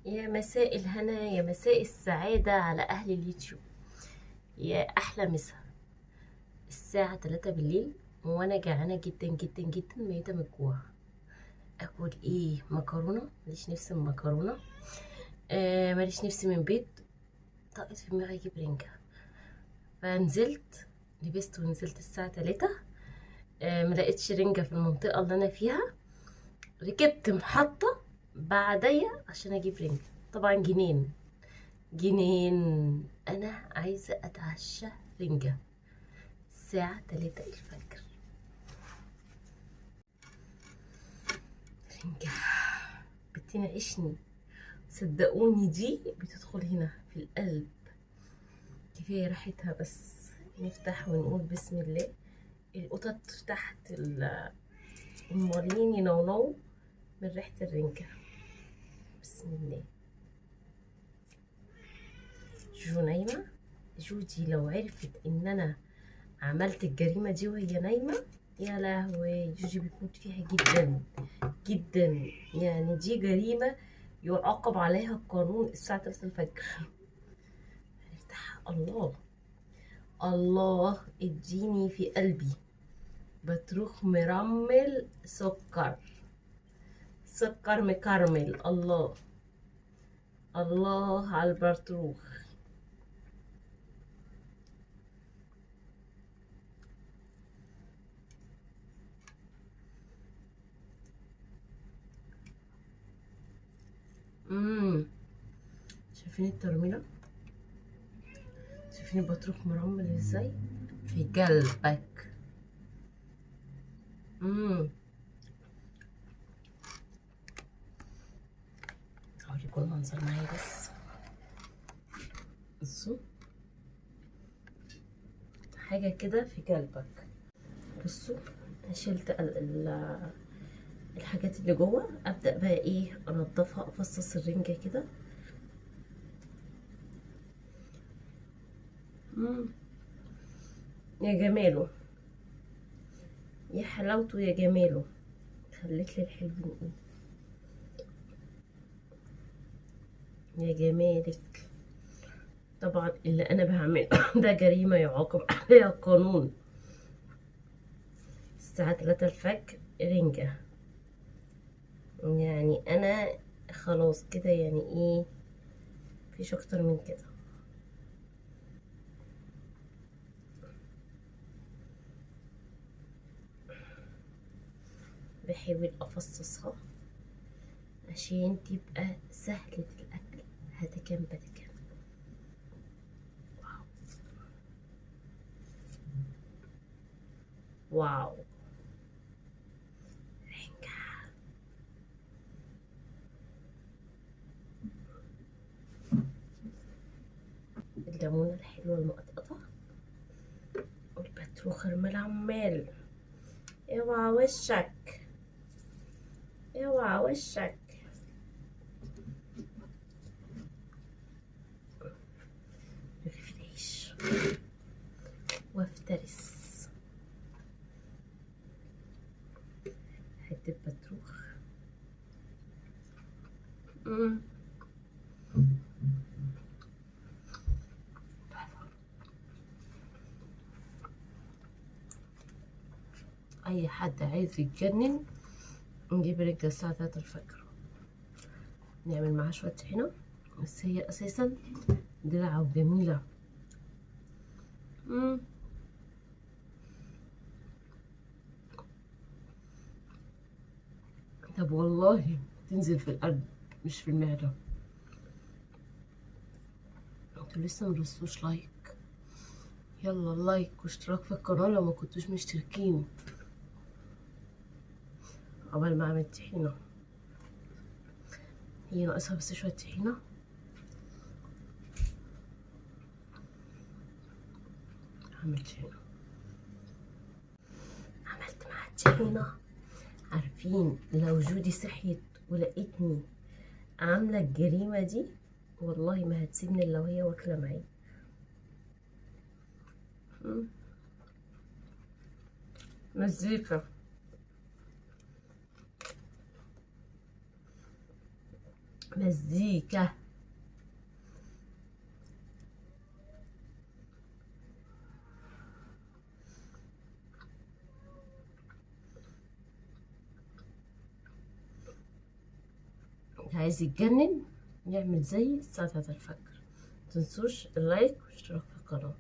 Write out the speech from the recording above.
يا مساء الهنا، يا مساء السعادة على أهل اليوتيوب. يا أحلى مسا. الساعة 3 بالليل وأنا جعانة جدا جدا جدا، ميتة من الجوع. أكل إيه؟ مكرونة. ماليش نفسي من مكرونة. ماليش نفسي من بيض. طقت في دماغي أجيب رنجة، فنزلت لبست ونزلت الساعة 3. ملقتش رنجة في المنطقة اللي أنا فيها. ركبت محطة بعدية عشان أجيب رنجة. طبعا جنين جنين. انا عايزه اتعشى رنجه الساعه 3 الفجر. رنجه بتنعشني، صدقوني دي بتدخل هنا في القلب. كفايه ريحتها بس. نفتح ونقول بسم الله. القطط تحت المارين ينونو من ريحه الرنجه. بسم الله. جوجو نايمه. جودي لو عرفت ان انا عملت الجريمه دي وهي نايمه، يا لهوي، جوجي بيموت فيها جدا جدا. يعني دي جريمة يعاقب عليها القانون الساعة 3 الفجر. هنفتحها. الله الله، اديني في قلبي بطروخ مرمل سكر. سكر مكرمل. الله الله على البرطروخ. شايفين الترميلة؟ شايفين البطروخ مرمل ازاي في قلبك؟ هوريكم المنظر معايا بس. بصوا، حاجة كده في قلبك. بصوا، شلت الحاجات اللي جوه. ابدأ بقى ايه، انضفها، افصص الرنجة كده. يا جماله، يا حلاوته، يا جماله. خليت لي الحلوين ايه، يا جمالك. طبعا اللي انا بعمله ده جريمة يعاقب عليها القانون. الساعة 3 الفجر رنجة. يعني انا خلاص كده، يعني ايه، مفيش اكتر من كده. بحاول افصصها عشان تبقى سهلة الاكل. هتكم بتكم. واو، رنجة. الليمونة الحلوة المقطقطة والبطروخ الملعمال. اوعى وشك، اوعى وشك. ريفريش وافترس. حتة بطروخ. اي حد عايز يتجنن نجيب رنجة الساعة 3 الفجر، نعمل معاها شوية طحينة. بس هي اساسا دلعة وجميلة. طب والله تنزل في القلب مش في المعدة. انتوا لسه مرسوش لايك؟ يلا لايك واشتراك في القناة لو ما كنتوش مشتركين. قبل ما اعمل طحينة، هي ناقصها بس شوية طحينة. عملت طحينة، عملت معاها طحينة. عارفين لو جودي صحيت ولقيتني عاملة الجريمة دي، والله ما هتسيبني الا وهي واكلة معايا. مزيكا. مزيكا. عايز يتجنن يعمل زي ساعة الفجر. متنسوش اللايك والاشتراك في القناة.